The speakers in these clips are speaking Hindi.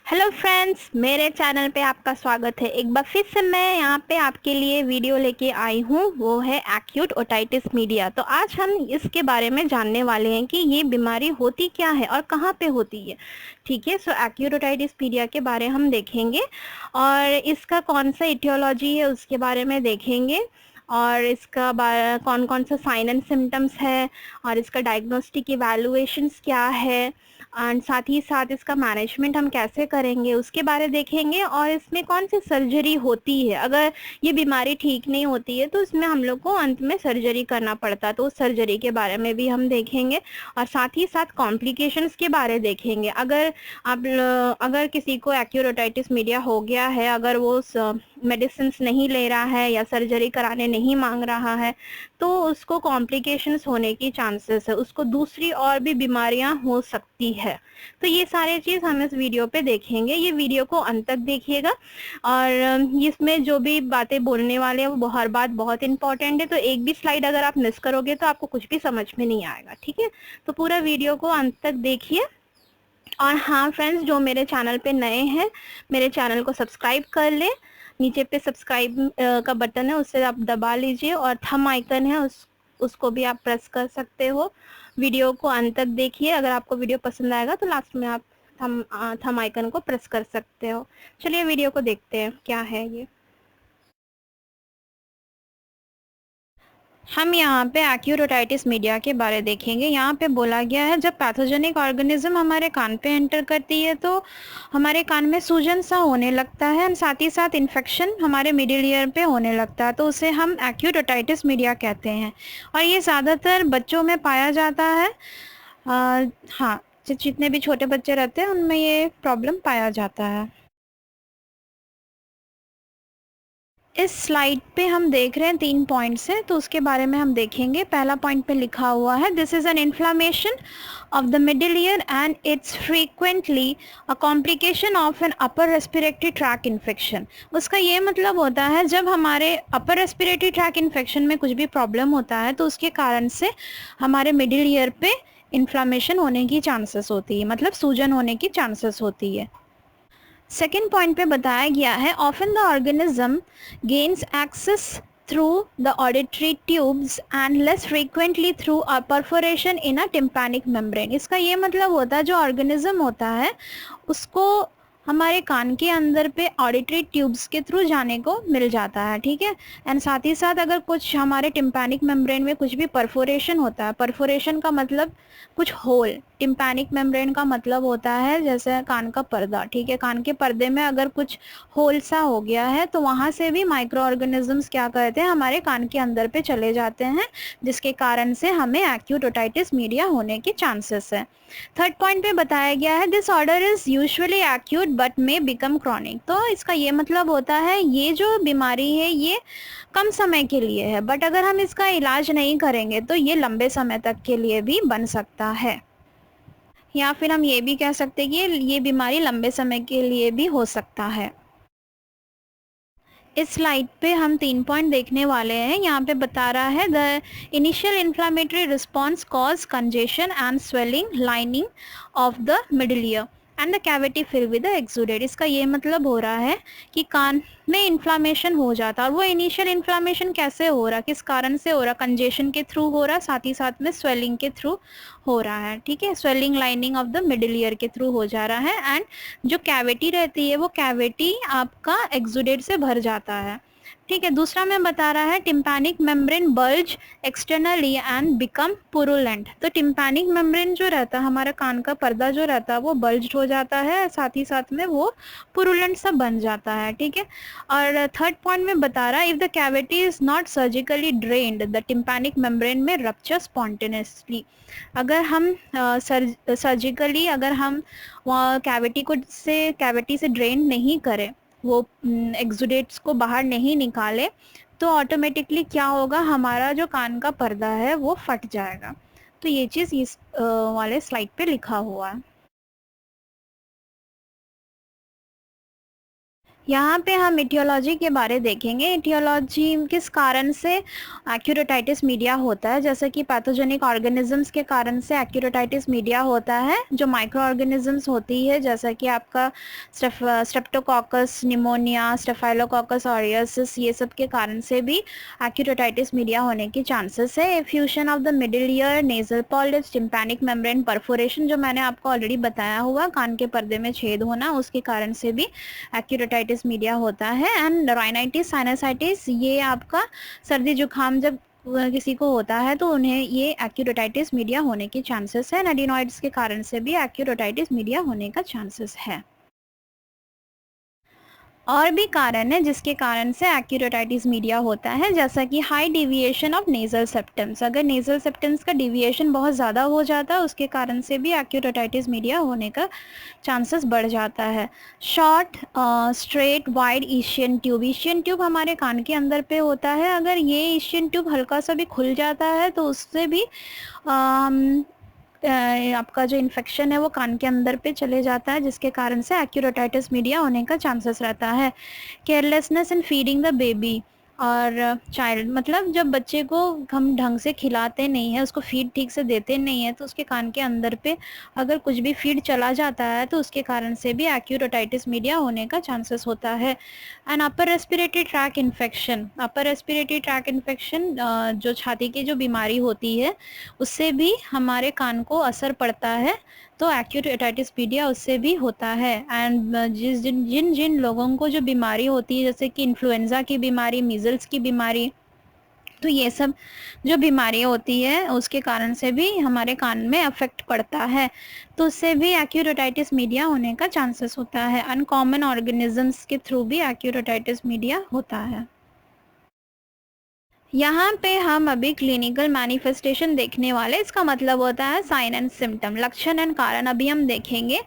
हेलो फ्रेंड्स, मेरे चैनल पे आपका स्वागत है। एक बार फिर से मैं यहाँ पे आपके लिए वीडियो लेके आई हूँ, वो है एक्यूट ओटाइटिस मीडिया। तो आज हम इसके बारे में जानने वाले हैं कि ये बीमारी होती क्या है और कहाँ पे होती है। ठीक है, सो एक्यूट ओटाइटिस मीडिया के बारे हम देखेंगे और इसका कौन सा इटियोलॉजी है उसके बारे में देखेंगे और इसका कौन कौन सा साइन एंड सिम्टम्स है और इसका डायग्नोस्टिक इवैल्यूएशंस क्या है एंड साथ ही साथ इसका मैनेजमेंट हम कैसे करेंगे उसके बारे देखेंगे और इसमें कौन सी सर्जरी होती है। अगर ये बीमारी ठीक नहीं होती है तो इसमें हम लोग को अंत में सर्जरी करना पड़ता है, तो उस सर्जरी के बारे में भी हम देखेंगे और साथ ही साथ कॉम्प्लिकेशंस के बारे देखेंगे। अगर किसी को एक्यूट ओटाइटिस मीडिया हो गया है, अगर वो मेडिसिन नहीं ले रहा है या सर्जरी कराने नहीं मांग रहा है तो उसको कॉम्प्लिकेशंस होने की चांसेस है, उसको दूसरी और भी बीमारियां हो सकती है। तो ये सारे चीज हम इस वीडियो पे देखेंगे। ये वीडियो को अंत तक देखिएगा और इसमें जो भी बातें बोलने वाले हैं वो हर बात बहुत इंपॉर्टेंट है, तो एक भी स्लाइड अगर आप मिस करोगे तो आपको कुछ भी समझ में नहीं आएगा। ठीक है, तो पूरा वीडियो को अंत तक देखिए। और हाँ फ्रेंड्स, जो मेरे चैनल पे नए हैं, मेरे चैनल को सब्सक्राइब कर ले। नीचे पे सब्सक्राइब का बटन है, उससे आप दबा लीजिए और थंब आइकन है उसको भी आप प्रेस कर सकते हो। वीडियो को अंत तक देखिए। अगर आपको वीडियो पसंद आएगा तो लास्ट में आप थंब आइकन को प्रेस कर सकते हो। चलिए वीडियो को देखते हैं क्या है ये। हम यहाँ पे एक्यूट ओटाइटिस मीडिया के बारे देखेंगे। यहाँ पे बोला गया है जब पैथोजेनिक ऑर्गेनिज्म हमारे कान पे एंटर करती है तो हमारे कान में सूजन सा होने लगता है और साथ ही साथ इन्फेक्शन हमारे मिडिल ईयर पे होने लगता है, तो उसे हम एक्यूट ओटाइटिस मीडिया कहते हैं। और ये ज़्यादातर बच्चों में पाया जाता है। हाँ, जितने भी छोटे बच्चे रहते हैं उनमें ये प्रॉब्लम पाया जाता है। इस स्लाइड पे हम देख रहे हैं 3 पॉइंट्स हैं, तो उसके बारे में हम देखेंगे। पहला पॉइंट पे लिखा हुआ है this is an inflammation of the middle ear and it's frequently a complication of an upper respiratory tract infection. उसका ये मतलब होता है जब हमारे अपर रेस्पिरेटरी ट्रैक इन्फेक्शन में कुछ भी प्रॉब्लम होता है तो उसके कारण से हमारे मिडिल ईयर पे इन्फ्लामेशन होने की चांसेस होती है, मतलब सूजन होने की चांसेस होती है। सेकेंड पॉइंट पे बताया गया है often the organism gains access through the auditory tubes and less frequently through a perforation in a tympanic membrane. इसका ये मतलब होता है जो ऑर्गेनिज्म होता है उसको हमारे कान के अंदर पे ऑडिटरी ट्यूब्स के थ्रू जाने को मिल जाता है। ठीक है, एंड साथ ही साथ अगर कुछ हमारे टिम्पैनिक मेम्ब्रेन में कुछ भी परफोरेशन होता है, परफोरेशन का मतलब कुछ होल, टिम्पैनिक मेम्ब्रेन का मतलब होता है जैसे कान का पर्दा। ठीक है, कान के पर्दे में अगर कुछ होल सा हो गया है तो वहाँ से भी माइक्रो ऑर्गेनिजम्स क्या करते हैं, हमारे कान के अंदर पे चले जाते हैं, जिसके कारण से हमें एक्यूट ओटाइटिस मीडिया होने की चांसेस है। थर्ड पॉइंट पे बताया गया है this order is usually acute but may become chronic. तो इसका ये मतलब होता है ये जो बीमारी है ये कम समय के लिए है, बट अगर हम इसका इलाज नहीं करेंगे तो ये लंबे समय तक के लिए भी बन सकता है, या फिर हम ये भी कह सकते हैं कि ये बीमारी लंबे समय के लिए भी हो सकता है। इस स्लाइड पे हम 3 पॉइंट देखने वाले हैं। यहाँ पे बता रहा है the initial inflammatory response cause congestion and swelling lining of the middle ear and the cavity fill with the exudate. इसका ये मतलब हो रहा है कि कान में इन्फ्लामेशन हो जाता है, और वो इनिशियल इन्फ्लामेशन कैसे हो रहा, किस कारण से हो रहा, कंजेशन के थ्रू हो रहा, साथ ही साथ में स्वेलिंग के थ्रू हो रहा है। ठीक है, swelling lining of the middle year के थ्रू हो जा रहा है एंड जो कैविटी रहती है वो कैविटी आपका एक्सुडेट से भर जाता है। ठीक है, दूसरा में बता रहा है tympanic membrane bulge externally and become purulent. तो टिम्पैनिक मेम्ब्रेन जो रहता है, हमारा कान का पर्दा जो रहता है वो बल्ज हो जाता है, साथ ही साथ में वो पुरुलेंट सा बन जाता है। ठीक है, और थर्ड पॉइंट में बता रहा है if the cavity is not surgically drained the tympanic membrane में रप्चर स्पॉन्टेनियसली। अगर हम सर्जिकली अगर हम कैविटी से ड्रेन नहीं करें, वो एक्सुडेट्स को बाहर नहीं निकाले, तो ऑटोमेटिकली क्या होगा, हमारा जो कान का पर्दा है वो फट जाएगा। तो ये चीज़ इस वाले स्लाइड पे लिखा हुआ है। यहाँ पे हम इटियोलॉजी के बारे देखेंगे। इटियोलॉजी किस कारण से एक्यूरेटाइटिस मीडिया होता है, जैसे कि पैथोजेनिक ऑर्गेनिजम्स के कारण से एक्यूरेटाइटिस मीडिया होता है। जो माइक्रो ऑर्गेनिजम्स होती है जैसा कि आपका स्ट्रेप्टोकॉकस निमोनिया, स्टेफाइलोकॉकस ऑरियसिस, ये सब के कारण से भी एक्यूरेटाइटिस मीडिया होने की चांसेस है। Fusion of the middle year, nasal polyps, tympanic membrane perforation, जो मैंने आपको ऑलरेडी बताया हुआ, कान के पर्दे में छेद होना, उसके कारण से भी एक्यूरेटाइटिस मीडिया होता है। एंड राइनाइटिस, साइनसाइटिस, ये आपका सर्दी जुकाम जब किसी को होता है तो उन्हें ये एक्यूरेटाइटिस मीडिया होने की चांसेस है। एडिनॉइड्स के कारण से भी एक्यूरेटाइटिस मीडिया होने का चांसेस है। और भी कारण है जिसके कारण से एक्यूरेटाइटिस मीडिया होता है, जैसा कि high deviation of nasal symptoms. अगर नेजल सेप्टम्स का डिविएशन बहुत ज़्यादा हो जाता है उसके कारण से भी एक्यूरेटाइटिस मीडिया होने का चांसेस बढ़ जाता है। Short straight wide Eustachian tube, Eustachian tube हमारे कान के अंदर पे होता है। अगर ये ईशियन ट्यूब हल्का सा भी खुल जाता है तो उससे भी आपका जो इन्फेक्शन है वो कान के अंदर पे चले जाता है, जिसके कारण से एक्यूरेटाइटिस मीडिया होने का चांसेस रहता है। Carelessness in feeding the baby और चाइल्ड, मतलब जब बच्चे को हम ढंग से खिलाते नहीं हैं, उसको फीड ठीक से देते नहीं हैं, तो उसके कान के अंदर पे अगर कुछ भी फीड चला जाता है तो उसके कारण से भी एक्यूरेटाइटिस मीडिया होने का चांसेस होता है। And upper respiratory tract infection, upper respiratory tract infection जो छाती की जो बीमारी होती है उससे भी हमारे कान को असर पड़ता है, तो एक्यूरेटाइटिस मीडिया उससे भी होता है। एंड जिन जिन लोगों को जो बीमारी होती है जैसे कि इन्फ्लुएंजा की बीमारी, मीजल्स की बीमारी, तो ये सब जो बीमारियाँ होती है उसके कारण से भी हमारे कान में अफेक्ट पड़ता है, तो उससे भी एक्यूरेटाइटिस मीडिया होने का चांसेस होता है। अनकॉमन ऑर्गेनिजम्स के थ्रू भी एक्यूरेटाइटिस मीडिया होता है। यहाँ पे हम अभी क्लिनिकल मैनिफेस्टेशन देखने वाले, इसका मतलब होता है साइन एंड सिम्टम, लक्षण एंड कारण अभी हम देखेंगे।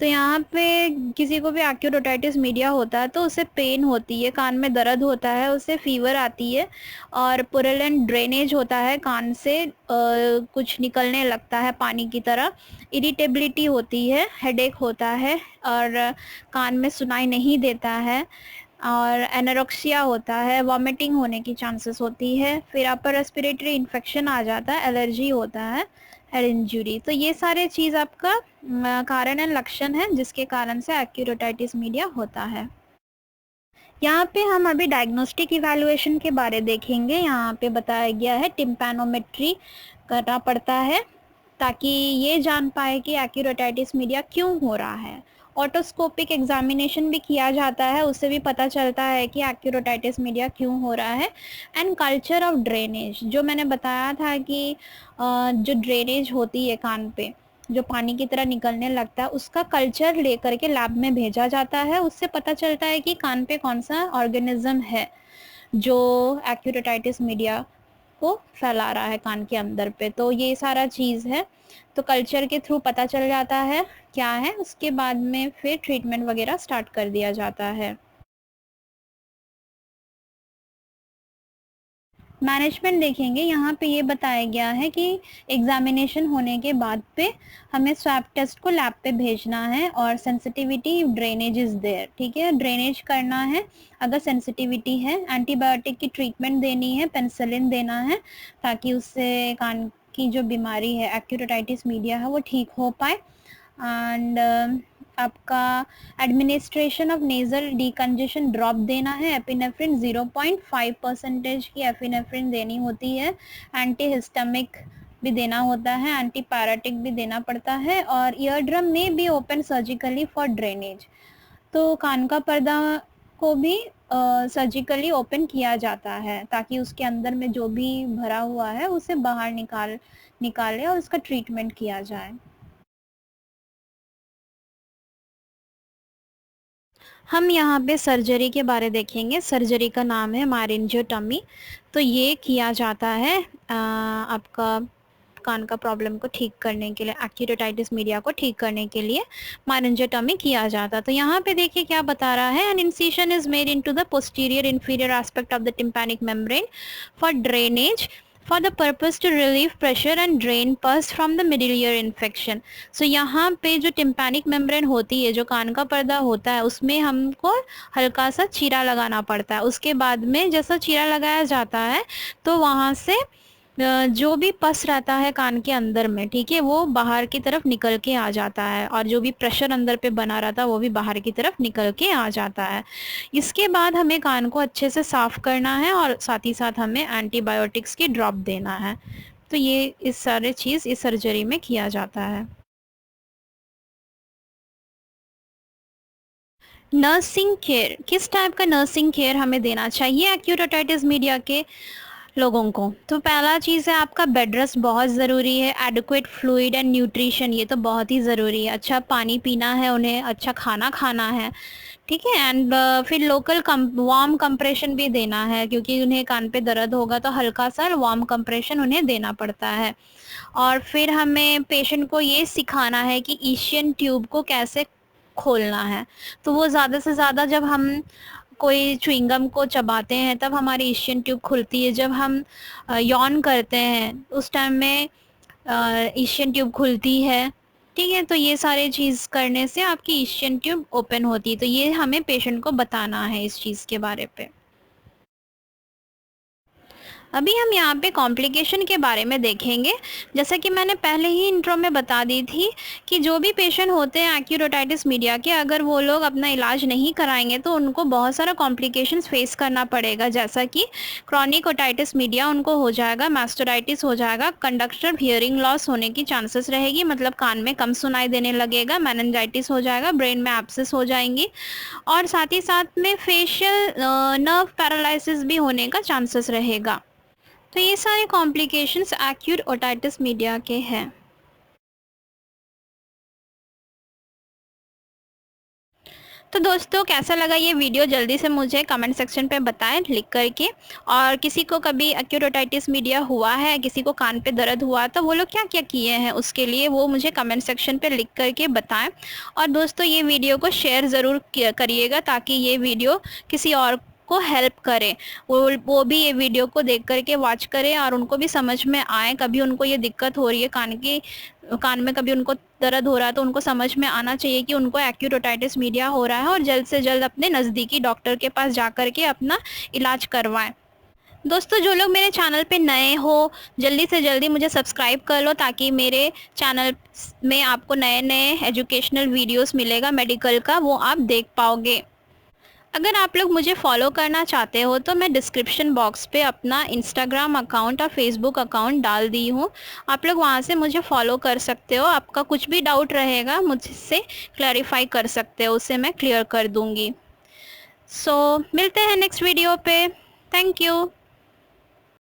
तो यहाँ पे किसी को भी एक्यूरेटाइटिस मीडिया होता है तो उसे पेन होती है, कान में दर्द होता है, उसे फीवर आती है और पुरलेंट ड्रेनेज होता है, कान से कुछ निकलने लगता है पानी की तरह, इरिटेबिलिटी होती है, हेडेक होता है और कान में सुनाई नहीं देता है, और एनोरेक्सिया होता है, वॉमिटिंग होने की चांसेस होती है। फिर अपर रेस्पिरेटरी इन्फेक्शन आ जाता है, एलर्जी होता है, हेड इंजरी। तो ये सारे चीज़ आपका कारण एंड लक्षण है जिसके कारण से एक्यूरेटाइटिस मीडिया होता है। यहाँ पे हम अभी डायग्नोस्टिक इवैल्यूएशन के बारे देखेंगे। यहाँ पे बताया गया है टिम्पैनोमेट्री करना पड़ता है ताकि ये जान पाए कि एक्यूरेटाइटिस मीडिया क्यों हो रहा है। ऑटोस्कोपिक एग्जामिनेशन भी किया जाता है, उससे भी पता चलता है कि एक्यूरेटाइटिस मीडिया क्यों हो रहा है। एंड कल्चर ऑफ ड्रेनेज, जो मैंने बताया था कि जो ड्रेनेज होती है कान पे, जो पानी की तरह निकलने लगता है, उसका कल्चर लेकर के लैब में भेजा जाता है। उससे पता चलता है कि कान पे कौन सा ऑर्गेनिज्म है जो एक्यूरेटाइटिस मीडिया को फैला रहा है कान के अंदर पे। तो ये सारा चीज़ है, तो कल्चर के थ्रू पता चल जाता है क्या है, उसके बाद में फिर ट्रीटमेंट वगैरह स्टार्ट कर दिया जाता है। मैनेजमेंट देखेंगे। यहाँ पे ये बताया गया है कि एग्जामिनेशन होने के बाद पे हमें स्वैब टेस्ट को लैब पे भेजना है और सेंसिटिविटी ड्रेनेज इज़ देयर, ठीक है, ड्रेनेज करना है अगर सेंसिटिविटी है। एंटीबायोटिक की ट्रीटमेंट देनी है, पेनिसिलिन देना है ताकि उससे कान की जो बीमारी है एक्यूरेटाइटिस मीडिया है वो ठीक हो पाए। एंड आपका एडमिनिस्ट्रेशन ऑफ नेजल डिकंजेशन ड्रॉप देना है, एपिनेफ्रिन 0.5% की एपिनेफ्रिन देनी होती है, एंटीहिस्टामिक भी देना होता है, एंटीपायरेटिक भी देना पड़ता है, और ईयर ड्रम में भी ओपन सर्जिकली फॉर ड्रेनेज। तो कान का पर्दा को भी सर्जिकली ओपन किया जाता है ताकि उसके अंदर में जो भी भरा हुआ है उसे बाहर निकाले और उसका ट्रीटमेंट किया जाए। हम यहाँ पे सर्जरी के बारे देखेंगे। सर्जरी का नाम है मायरेंजियोटॉमी। तो ये किया जाता है आपका कान का प्रॉब्लम को ठीक करने के लिए, एक्यूरेटाइटिस मीडिया को ठीक करने के लिए मायरेंजियोटॉमी किया जाता है। तो यहाँ पे देखिए क्या बता रहा है, an incision is made into the posterior inferior aspect of the tympanic membrane for drainage for the purpose to relieve pressure and drain pus from the middle ear infection. So यहाँ पे जो टिम्पैनिक मेम्ब्रेन होती है, जो कान का पर्दा होता है, उसमें हमको हल्का सा चीरा लगाना पड़ता है। उसके बाद में जैसा चीरा लगाया जाता है तो वहाँ से जो भी पस रहता है कान के अंदर में, ठीक है, वो बाहर की तरफ निकल के आ जाता है, और जो भी प्रेशर अंदर पे बना रहता है वो भी बाहर की तरफ निकल के आ जाता है। इसके बाद हमें कान को अच्छे से साफ़ करना है और साथ ही साथ हमें एंटीबायोटिक्स की ड्रॉप देना है। तो ये इस सारे चीज़ इस सर्जरी में किया जाता है। नर्सिंग केयर, किस टाइप का नर्सिंग केयर हमें देना चाहिए एक्यूट ओटाइटिस मीडिया के लोगों को? तो पहला चीज़ है आपका बेड रेस्ट बहुत ज़रूरी है, एडिक्वेट फ्लूइड एंड न्यूट्रिशन, ये तो बहुत ही ज़रूरी है। अच्छा पानी पीना है उन्हें, अच्छा खाना खाना है, ठीक है। एंड फिर लोकल वार्म कंप्रेशन भी देना है, क्योंकि उन्हें कान पे दर्द होगा तो हल्का सा वार्म कंप्रेशन उन्हें देना पड़ता है। और फिर हमें पेशेंट को ये सिखाना है कि ईशियन ट्यूब को कैसे खोलना है। तो वो ज़्यादा से ज़्यादा जब हम कोई च्युइंगम को चबाते हैं तब हमारी ईशियन ट्यूब खुलती है। जब हम यॉन करते हैं उस टाइम में ईशियन ट्यूब खुलती है, ठीक है। तो ये सारे चीज़ करने से आपकी ईशियन ट्यूब ओपन होती है। तो ये हमें पेशेंट को बताना है इस चीज़ के बारे पे। अभी हम यहाँ पे कॉम्प्लिकेशन के बारे में देखेंगे। जैसा कि मैंने पहले ही इंट्रो में बता दी थी कि जो भी पेशेंट होते हैं एक्यूट ओटाइटिस मीडिया के, अगर वो लोग अपना इलाज नहीं कराएंगे तो उनको बहुत सारा कॉम्प्लिकेशंस फेस करना पड़ेगा। जैसा कि क्रॉनिक ओटाइटिस मीडिया उनको हो जाएगा, मास्टराइटिस हो जाएगा, कंडक्टिव हियरिंग लॉस होने की चांसेस रहेगी, मतलब कान में कम सुनाई देने लगेगा, मेनिंजाइटिस हो जाएगा, ब्रेन में एब्सेस हो जाएंगी, और साथ ही साथ में फेशियल नर्व पैरालिसिस भी होने का चांसेस रहेगा। तो ये सारे कॉम्प्लिकेशंस एक्यूट ओटाइटिस मीडिया के हैं। तो दोस्तों कैसा लगा ये वीडियो, जल्दी से मुझे कमेंट सेक्शन पे बताएं लिख करके। और किसी को कभी एक्यूट ओटाइटिस मीडिया हुआ है, किसी को कान पे दर्द हुआ, तो वो लोग क्या क्या किए हैं उसके लिए वो मुझे कमेंट सेक्शन पे लिख करके बताएं। और दोस्तों ये वीडियो को शेयर ज़रूर करिएगा ताकि ये वीडियो किसी और को हेल्प करे, वो भी ये वीडियो को देख करके वॉच करें और उनको भी समझ में आए। कभी उनको ये दिक्कत हो रही है कान में कभी उनको दर्द हो रहा है तो उनको समझ में आना चाहिए कि उनको एक्यूट ओटाइटिस मीडिया हो रहा है, और जल्द से जल्द अपने नज़दीकी डॉक्टर के पास जा कर के अपना इलाज करवाएं। दोस्तों जो लोग मेरे चैनल पे नए हो, जल्दी से जल्दी मुझे सब्सक्राइब कर लो ताकि मेरे चैनल में आपको नए नए एजुकेशनल वीडियोस मिलेगा मेडिकल का, वो आप देख पाओगे। अगर आप लोग मुझे फॉलो करना चाहते हो तो मैं डिस्क्रिप्शन बॉक्स पे अपना इंस्टाग्राम अकाउंट और फेसबुक अकाउंट डाल दी हूँ, आप लोग वहाँ से मुझे फॉलो कर सकते हो। आपका कुछ भी डाउट रहेगा मुझसे क्लैरिफाई कर सकते हो, उसे मैं क्लियर कर दूँगी। सो मिलते हैं नेक्स्ट वीडियो पे। Thank you.